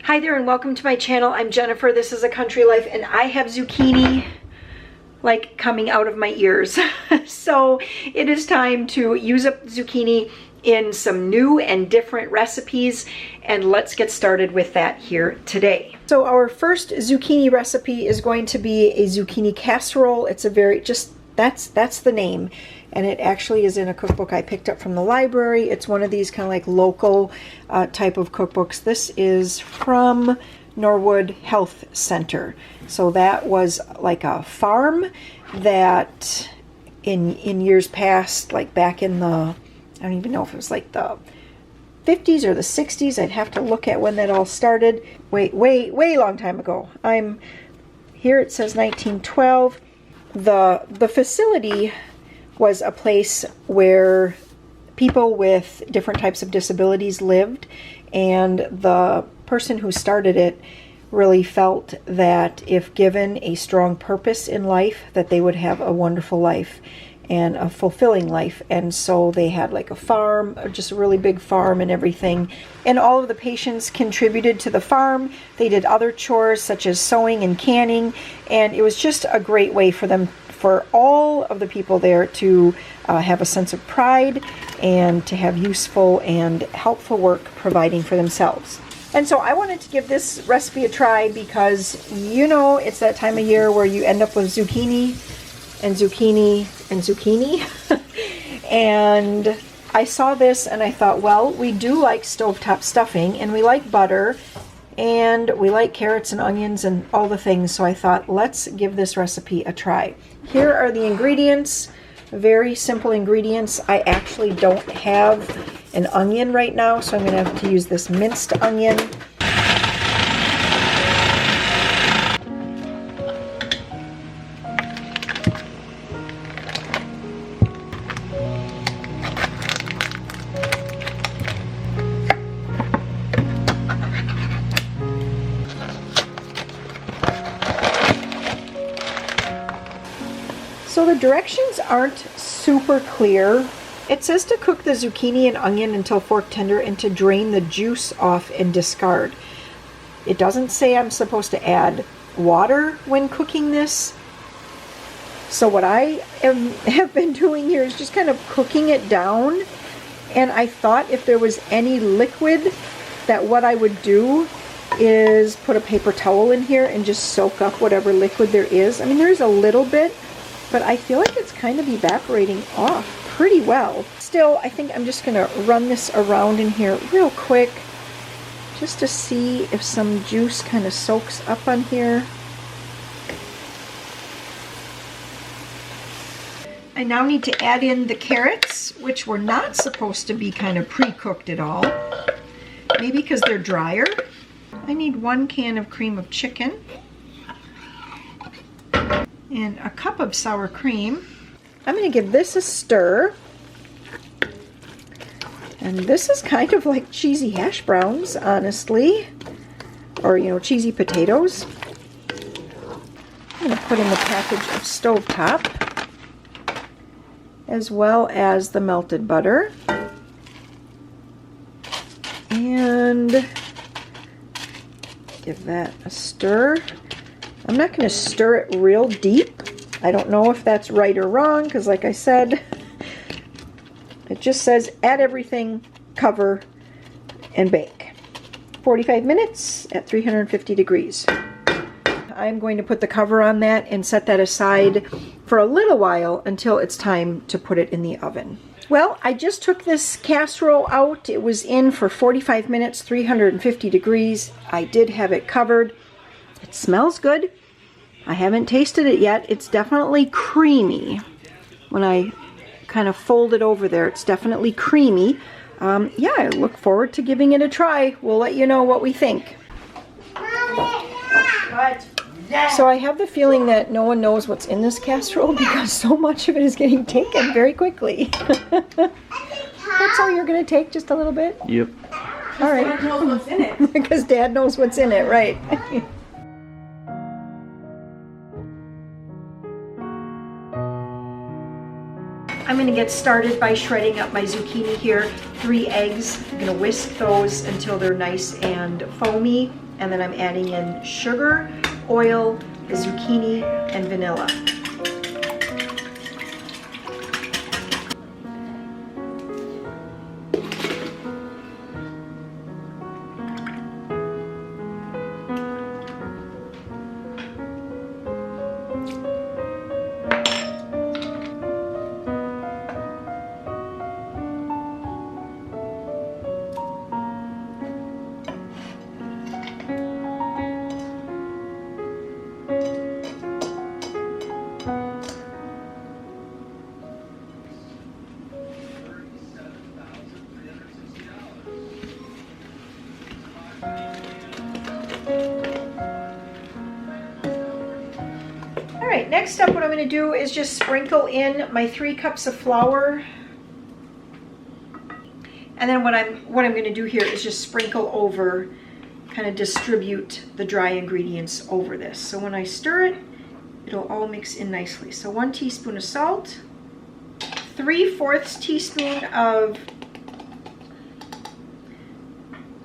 Hi there and welcome to my channel. I'm Jennifer. This is A Country Life and I have zucchini like coming out of my ears. So it is time to use up zucchini in some new and different recipes, and let's get started with that here today. So our first zucchini recipe is going to be a zucchini casserole. It's a very, that's the name, and it actually is in a cookbook I picked up from the library. It's one of these kind of like local type of cookbooks. This is from Norwood Health Center. So that was like a farm that in years past, like back in the, I don't even know if it was like the 50s or the 60s. I'd have to look at when that all started. Way long time ago. I'm here, it says 1912. The facility was a place where people with different types of disabilities lived, and the person who started it really felt that if given a strong purpose in life, that they would have a wonderful life and a fulfilling life. And so they had like a farm, just a really big farm and everything. And all of the patients contributed to the farm. They did other chores such as sewing and canning. And it was just a great way for them, for all of the people there to have a sense of pride and to have useful and helpful work providing for themselves. And so I wanted to give this recipe a try because, you know, it's that time of year where you end up with zucchini and zucchini and zucchini. And I saw this and I thought, well, we do like stovetop stuffing and we like butter and we like carrots and onions and all the things. So I thought, let's give this recipe a try. Here are the ingredients. Very simple ingredients. I actually don't have an onion right now, so I'm going to have to use this minced onion. So the directions aren't super clear. It says to cook the zucchini and onion until fork tender and to drain the juice off and discard. It doesn't say I'm supposed to add water when cooking this. So what I have been doing here is just kind of cooking it down. And I thought if there was any liquid, that what I would do is put a paper towel in here and just soak up whatever liquid there is. I mean, there's a little bit, but I feel like it's kind of evaporating off pretty well. Still, I think I'm just gonna run this around in here real quick just to see if some juice kind of soaks up on here. I now need to add in the carrots, which were not supposed to be kind of pre-cooked at all. Maybe because they're drier. I need 1 can of cream of chicken and a cup of sour cream. I'm going to give this a stir. And this is kind of like cheesy hash browns, honestly. Or, you know, cheesy potatoes. I'm going to put in the package of stovetop, as well as the melted butter. And give that a stir. I'm not going to stir it real deep. I don't know if that's right or wrong, because like I said, it just says add everything, cover, and bake. 45 minutes at 350 degrees. I'm going to put the cover on that and set that aside for a little while until it's time to put it in the oven. Well, I just took this casserole out. It was in for 45 minutes, 350 degrees. I did have it covered. It smells good. I haven't tasted it yet. It's definitely creamy. When I kind of fold it over there, it's definitely creamy. Yeah, I look forward to giving it a try. We'll let you know what we think. What? So I have the feeling that no one knows what's in this casserole because so much of it is getting taken very quickly. That's all you're going to take, just a little bit? Yep. All right. Dad knows what's in it. Because Dad knows what's in it, right. I'm going to get started by shredding up my zucchini here. 3 eggs. I'm going to whisk those until they're nice and foamy. And then I'm adding in sugar, oil, the zucchini, and vanilla. All right, next up what I'm going to do is just sprinkle in my 3 cups of flour. And then what I'm going to do here is just sprinkle over, kind of distribute the dry ingredients over this. So when I stir it, it'll all mix in nicely. So 1 teaspoon of salt, 3/4 teaspoon of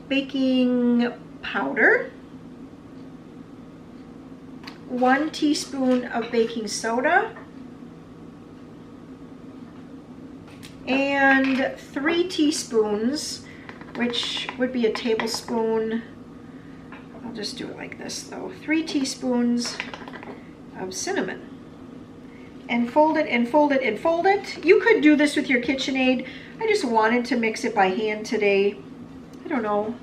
baking powder, 1 teaspoon of baking soda, and 3 teaspoons, which would be a tablespoon. I'll just do it like this though. 3 teaspoons of cinnamon. And fold it and fold it and fold it. You could do this with your KitchenAid. I just wanted to mix it by hand today. I don't know.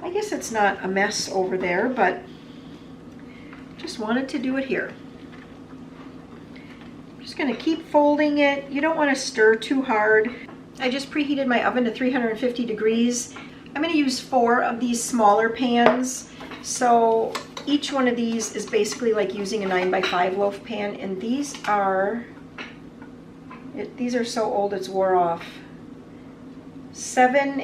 I guess it's not a mess over there, but just wanted to do it here. I'm just going to keep folding it. You don't want to stir too hard. I just preheated my oven to 350 degrees. I'm going to use 4 of these smaller pans. So each one of these is basically like using a 9x5 loaf pan, and these are so old it's wore off. 7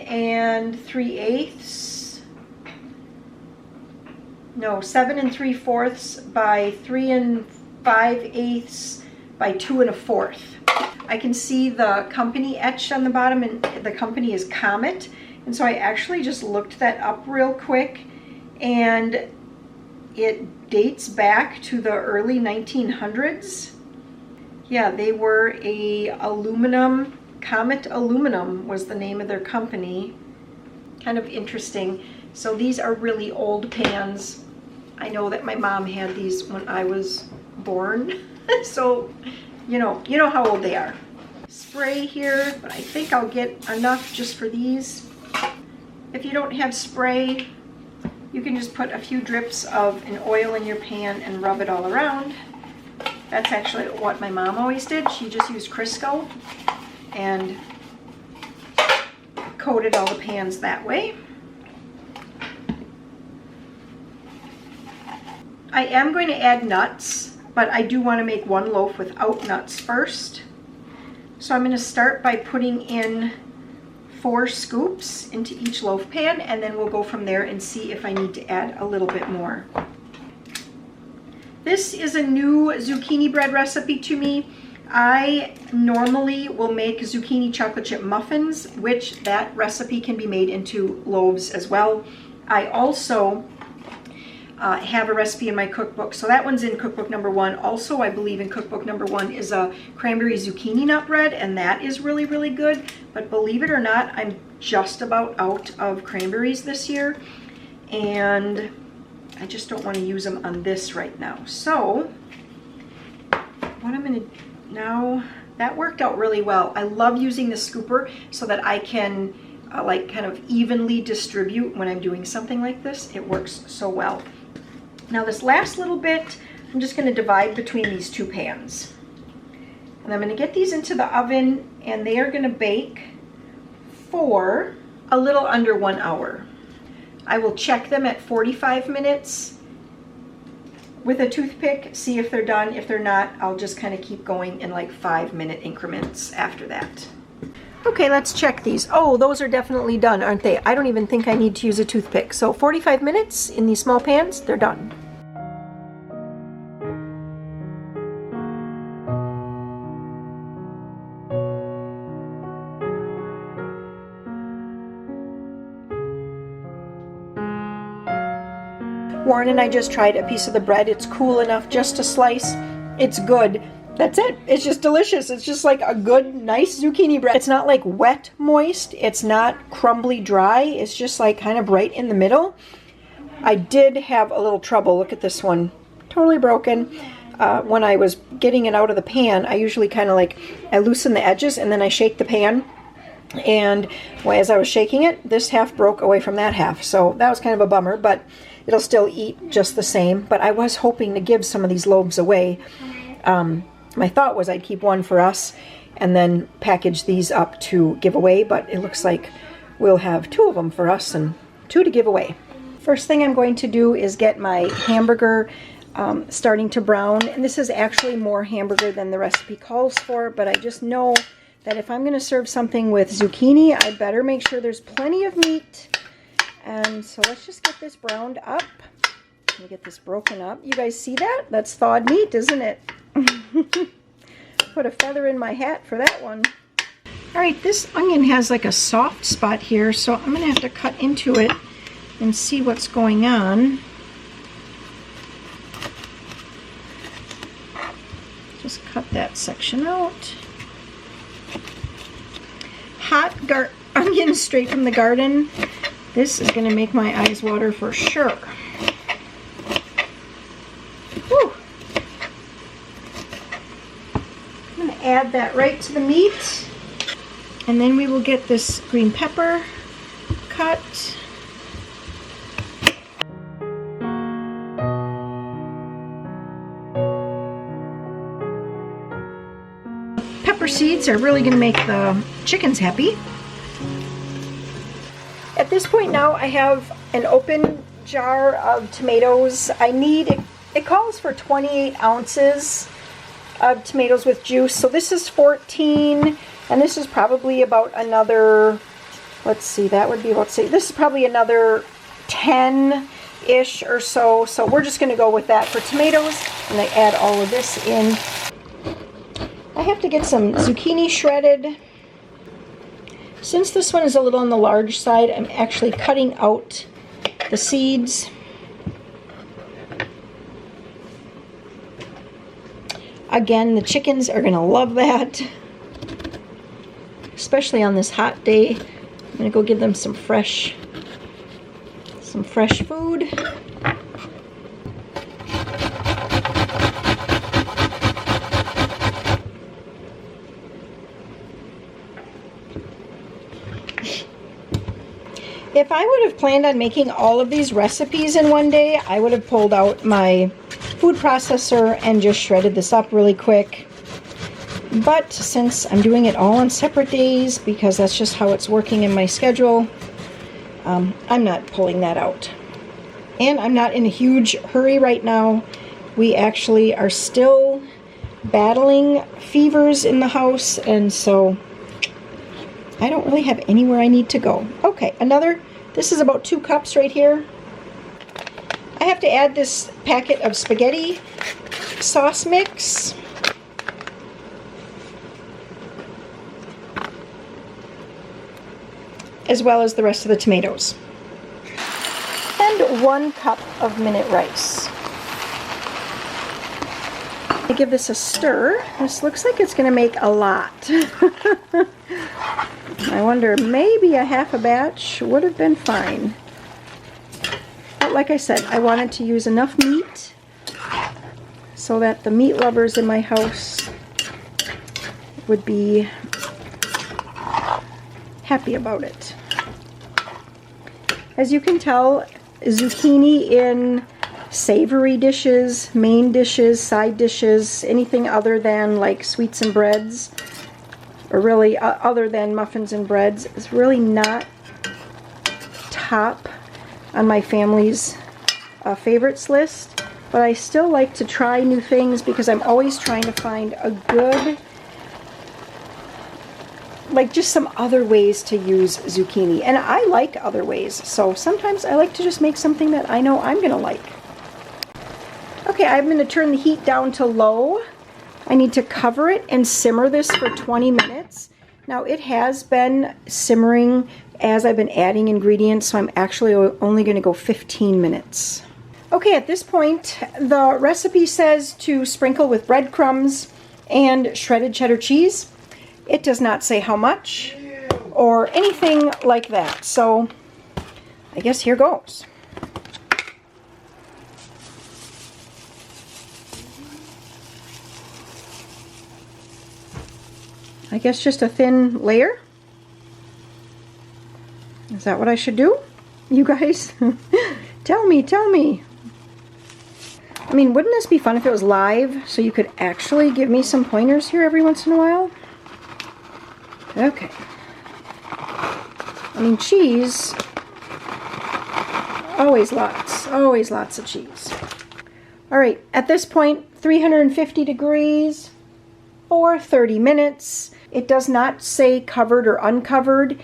3/4 by 3 5/8 by 2 1/4. I can see the company etched on the bottom, and the company is Comet. And so I actually just looked that up real quick, and it dates back to the early 1900s. Yeah, they were a aluminum, Comet Aluminum was the name of their company. Kind of interesting. So these are really old pans. I know that my mom had these when I was born. So, you know how old they are. Spray here, but I think I'll get enough just for these. If you don't have spray, you can just put a few drips of an oil in your pan and rub it all around. That's actually what my mom always did. She just used Crisco and coated all the pans that way. I am going to add nuts, but I do want to make 1 loaf without nuts first. So I'm going to start by putting in 4 scoops into each loaf pan, and then we'll go from there and see if I need to add a little bit more. This is a new zucchini bread recipe to me. I normally will make zucchini chocolate chip muffins, which that recipe can be made into loaves as well. I also have a recipe in my cookbook. So that one's in cookbook number 1. Also, I believe in cookbook number 1 is a cranberry zucchini nut bread, and that is really, really good. But believe it or not, I'm just about out of cranberries this year, and I just don't want to use them on this right now. So what I'm going to now, that worked out really well. I love using the scooper so that I can like kind of evenly distribute when I'm doing something like this. It works so well. Now this last little bit, I'm just going to divide between these 2 pans. And I'm going to get these into the oven, and they are going to bake for a little under 1 hour. I will check them at 45 minutes with a toothpick, see if they're done. If they're not, I'll just kind of keep going in like 5-minute increments after that. Okay, let's check these. Oh, those are definitely done, aren't they? I don't even think I need to use a toothpick. So 45 minutes in these small pans, they're done. Warren and I just tried a piece of the bread. It's cool enough just to slice. It's good. That's it. It's just delicious. It's just like a good, nice zucchini bread. It's not like wet, moist. It's not crumbly, dry. It's just like kind of right in the middle. I did have a little trouble. Look at this one. Totally broken. When I was getting it out of the pan, I usually kind of like, I loosen the edges and then I shake the pan. And as I was shaking it, this half broke away from that half. So that was kind of a bummer, but it'll still eat just the same. But I was hoping to give some of these loaves away. My thought was I'd keep one for us and then package these up to give away, but it looks like we'll have 2 of them for us and 2 to give away. First thing I'm going to do is get my hamburger starting to brown. And this is actually more hamburger than the recipe calls for, but I just know that if I'm going to serve something with zucchini, I better make sure there's plenty of meat. And so let's just get this browned up. Let me get this broken up. You guys see that? That's thawed meat, isn't it? Put a feather in my hat for that one. All right, this onion has like a soft spot here, so I'm going to have to cut into it and see what's going on. Just cut that section out. Hot onion straight from the garden. This is going to make my eyes water for sure. Whew. I'm going to add that right to the meat. And then we will get this green pepper cut. Pepper seeds are really going to make the chickens happy. At this point now I have an open jar of tomatoes. It calls for 28 ounces of tomatoes with juice. So this is 14, and this is probably about another, let's see, that would be about, this is probably another 10-ish or so. So we're just going to go with that for tomatoes, and I add all of this in. I have to get some zucchini shredded. Since this one is a little on the large side, I'm actually cutting out the seeds. Again, the chickens are going to love that, especially on this hot day. I'm going to go give them some fresh food. If I would have planned on making all of these recipes in one day, I would have pulled out my food processor and just shredded this up really quick. But since I'm doing it all on separate days, because that's just how it's working in my schedule, I'm not pulling that out. And I'm not in a huge hurry right now. We actually are still battling fevers in the house, and so I don't really have anywhere I need to go. Okay, this is about 2 cups right here. I have to add this packet of spaghetti sauce mix. As well as the rest of the tomatoes. And 1 cup of minute rice. I give this a stir. This looks like it's going to make a lot. I wonder, maybe a half a batch would have been fine. But like I said, I wanted to use enough meat so that the meat lovers in my house would be happy about it. As you can tell, zucchini in savory dishes, main dishes, side dishes, anything other than like sweets and breads, or really other than muffins and breads, is really not top on my family's favorites list. But I still like to try new things because I'm always trying to find a good, like just some other ways to use zucchini. And I like other ways, so sometimes I like to just make something that I know I'm gonna like. Okay, I'm gonna turn the heat down to low. I need to cover it and simmer this for 20 minutes. Now it has been simmering as I've been adding ingredients, so I'm actually only gonna go 15 minutes. Okay, at this point, the recipe says to sprinkle with breadcrumbs and shredded cheddar cheese. It does not say how much or anything like that. So I guess here goes. I guess just a thin layer. Is that what I should do? You guys, tell me, tell me. I mean, wouldn't this be fun if it was live so you could actually give me some pointers here every once in a while? Okay. I mean, cheese, always lots of cheese. All right, at this point, 350 degrees for 30 minutes. It does not say covered or uncovered.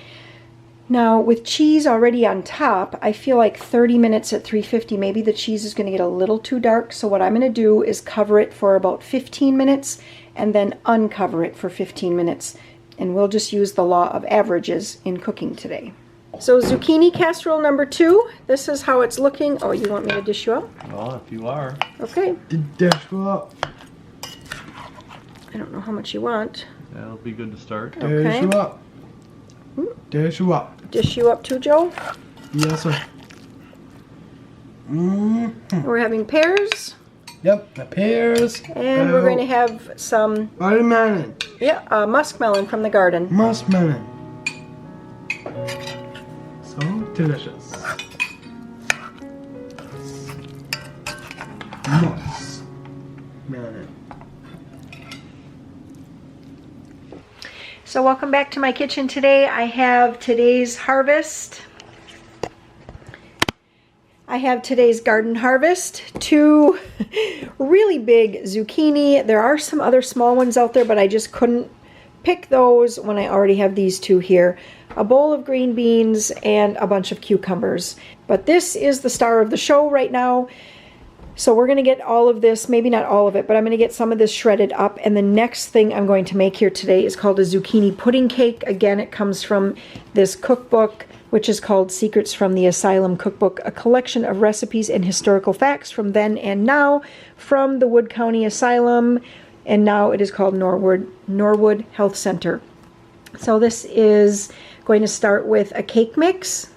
Now, with cheese already on top, I feel like 30 minutes at 350, maybe the cheese is going to get a little too dark. So what I'm going to do is cover it for about 15 minutes and then uncover it for 15 minutes. And we'll just use the law of averages in cooking today. So zucchini casserole number 2. This is how it's looking. Oh, you want me to dish you up? Well, if you are. Okay. Dish you up. I don't know how much you want. That'll be good to start. Okay. Dish you up. Dish you up. Dish you up too, Joe? Yes, sir. We're having pears. Yep, the pears. And we're going to have some watermelon. Yeah, muskmelon from the garden. Muskmelon. So delicious. Muskmelon. So welcome back to my kitchen today. I have today's harvest. I have today's garden harvest. 2 really big zucchini. There are some other small ones out there, but I just couldn't pick those when I already have these 2 here. A bowl of green beans and a bunch of cucumbers. But this is the star of the show right now. So we're going to get all of this, maybe not all of it, but I'm going to get some of this shredded up. And the next thing I'm going to make here today is called a zucchini pudding cake. Again, it comes from this cookbook, which is called Secrets from the Asylum Cookbook, a collection of recipes and historical facts from then and now from the Wood County Asylum, and now it is called Norwood Health Center. So this is going to start with a cake mix.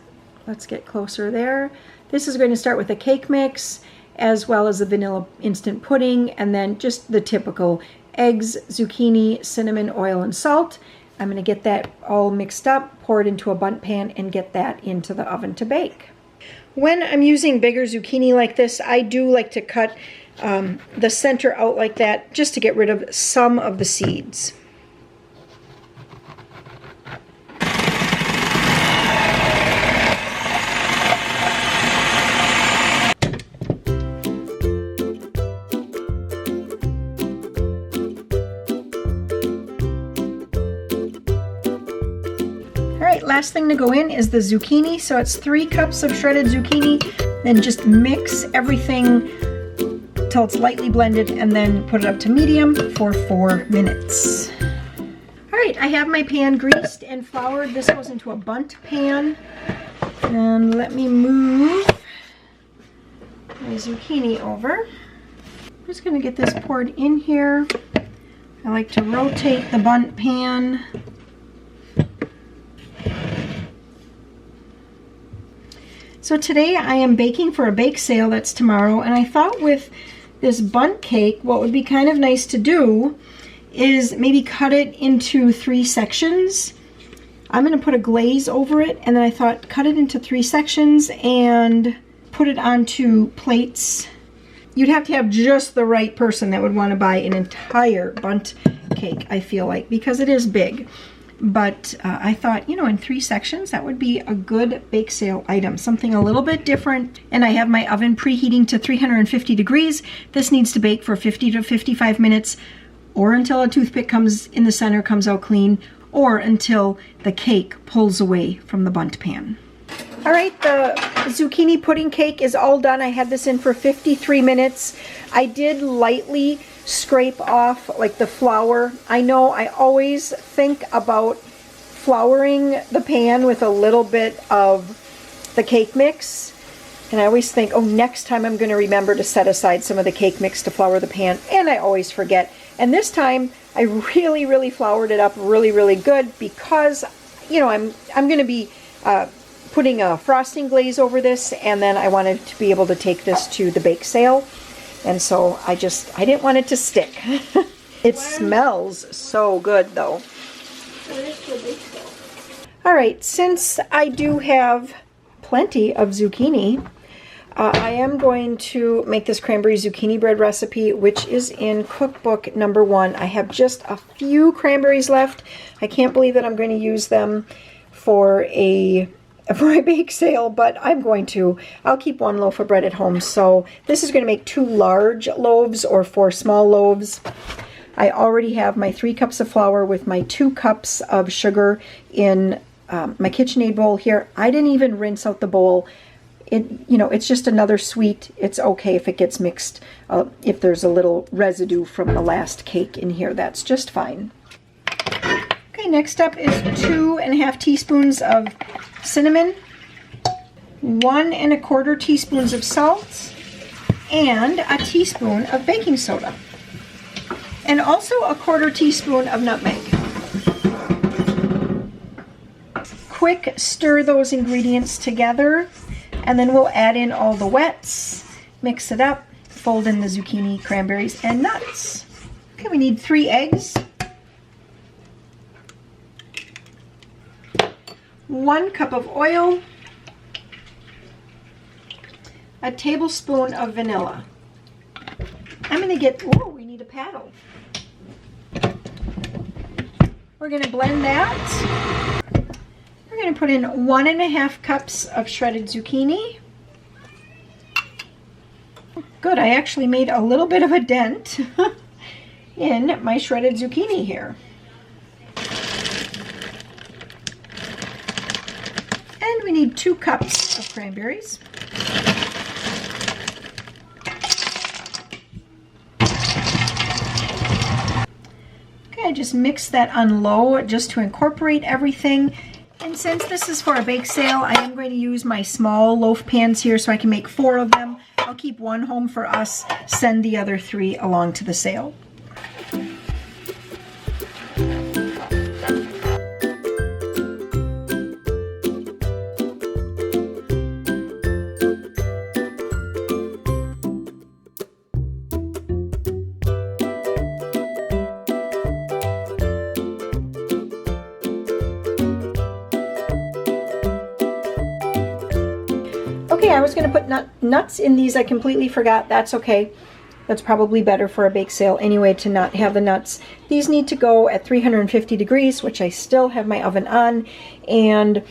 Let's get closer there. This is going to start with a cake mix, as well as the vanilla instant pudding, and then just the typical eggs, zucchini, cinnamon, oil, and salt. I'm going to get that all mixed up, pour it into a bundt pan, and get that into the oven to bake. When I'm using bigger zucchini like this, I do like to cut the center out like that, just to get rid of some of the seeds. Last thing to go in is the zucchini. So it's 3 cups of shredded zucchini. Then just mix everything till it's lightly blended and then put it up to medium for 4 minutes. All right, I have my pan greased and floured. This goes into a bundt pan. And let me move my zucchini over. I'm just going to get this poured in here. I like to rotate the bundt pan. So today I am baking for a bake sale that's tomorrow, and I thought with this bundt cake, what would be kind of nice to do is maybe cut it into 3 sections. I'm going to put a glaze over it, and then I thought cut it into 3 sections and put it onto plates. You'd have to have just the right person that would want to buy an entire bundt cake, I feel like, because it is big. But I thought, you know, in 3 sections, that would be a good bake sale item, something a little bit different. And I have my oven preheating to 350 degrees. This needs to bake for 50 to 55 minutes, or until a toothpick comes in the center, comes out clean, or until the cake pulls away from the bundt pan. All right, the zucchini pudding cake is all done. I had this in for 53 minutes. I did lightly scrape off like the flour. I know I always think about flouring the pan with a little bit of the cake mix, And I always think, oh, next time I'm going to remember to set aside some of the cake mix to flour the pan, and I always forget. And this time I really, really floured it up really, really good because, you know, I'm going to be putting a frosting glaze over this, and then I wanted to be able to take this to the bake sale. And so I didn't want it to stick. It smells so good though. All right, since I do have plenty of zucchini, I am going to make this cranberry zucchini bread recipe, which is in cookbook number 1. I have just a few cranberries left. I can't believe that I'm going to use them for a bake sale, but I'll keep 1 loaf of bread at home. So this is going to make 2 large loaves or 4 small loaves. I already have my 3 cups of flour with my 2 cups of sugar in my KitchenAid bowl here. I didn't even rinse out the bowl. It's just another sweet. It's okay if it gets mixed. If there's a little residue from the last cake in here, that's just fine. Okay, next up is 2½ teaspoons of cinnamon, 1 1/4 teaspoons of salt, and a teaspoon of baking soda, and also a 1/4 teaspoon of nutmeg. Quick stir those ingredients together, and then we'll add in all the wets, mix it up, fold in the zucchini, cranberries, and nuts. Okay, we need 3 eggs, 1 cup of oil, a tablespoon of vanilla. I'm going to get, we need a paddle. We're going to blend that. We're going to put in 1½ cups of shredded zucchini. Good, I actually made a little bit of a dent in my shredded zucchini here. And we need 2 cups of cranberries. Okay, I just mix that on low just to incorporate everything. And since this is for a bake sale, I am going to use my small loaf pans here so I can make 4 of them. I'll keep 1 home for us, send the other 3 along to the sale. Okay, I was going to put nuts in these. I completely forgot. That's okay. That's probably better for a bake sale anyway to not have the nuts. These need to go at 350 degrees, which I still have my oven on. And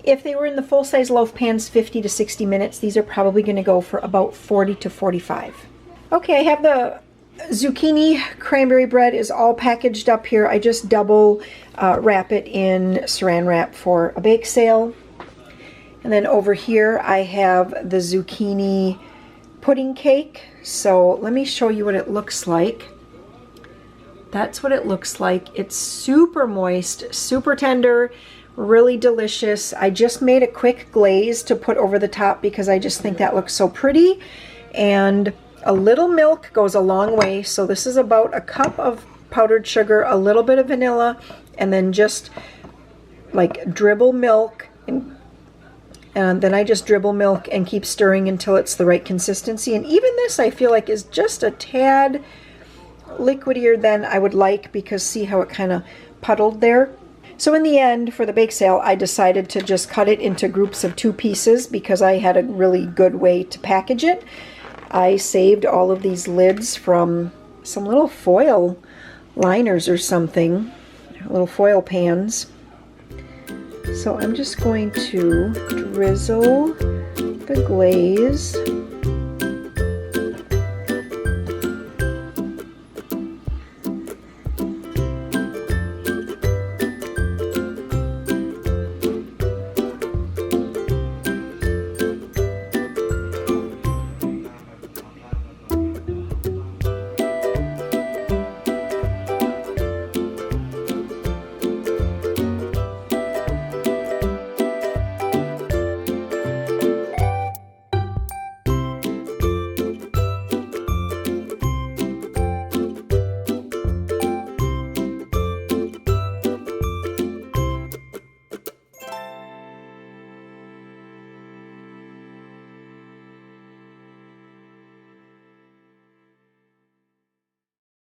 if they were in the full-size loaf pans, 50 to 60 minutes, these are probably going to go for about 40 to 45. Okay, I have the zucchini cranberry bread is all packaged up here. I just double wrap it in saran wrap for a bake sale. And then over here I have the zucchini pudding cake. So let me show you what it looks like. That's what it looks like. It's super moist, super tender, really delicious. I just made a quick glaze to put over the top because I just think that looks so pretty. And a little milk goes a long way. So this is about a cup of powdered sugar, a little bit of vanilla, and then just like dribble milk, and then I just dribble milk and keep stirring until it's the right consistency. And even this I feel like is just a tad liquidier than I would like, because see how it kind of puddled there. So in the end, for the bake sale, I decided to just cut it into groups of 2 pieces because I had a really good way to package it. I saved all of these lids from some little foil liners or something, little foil pans. So I'm just going to drizzle the glaze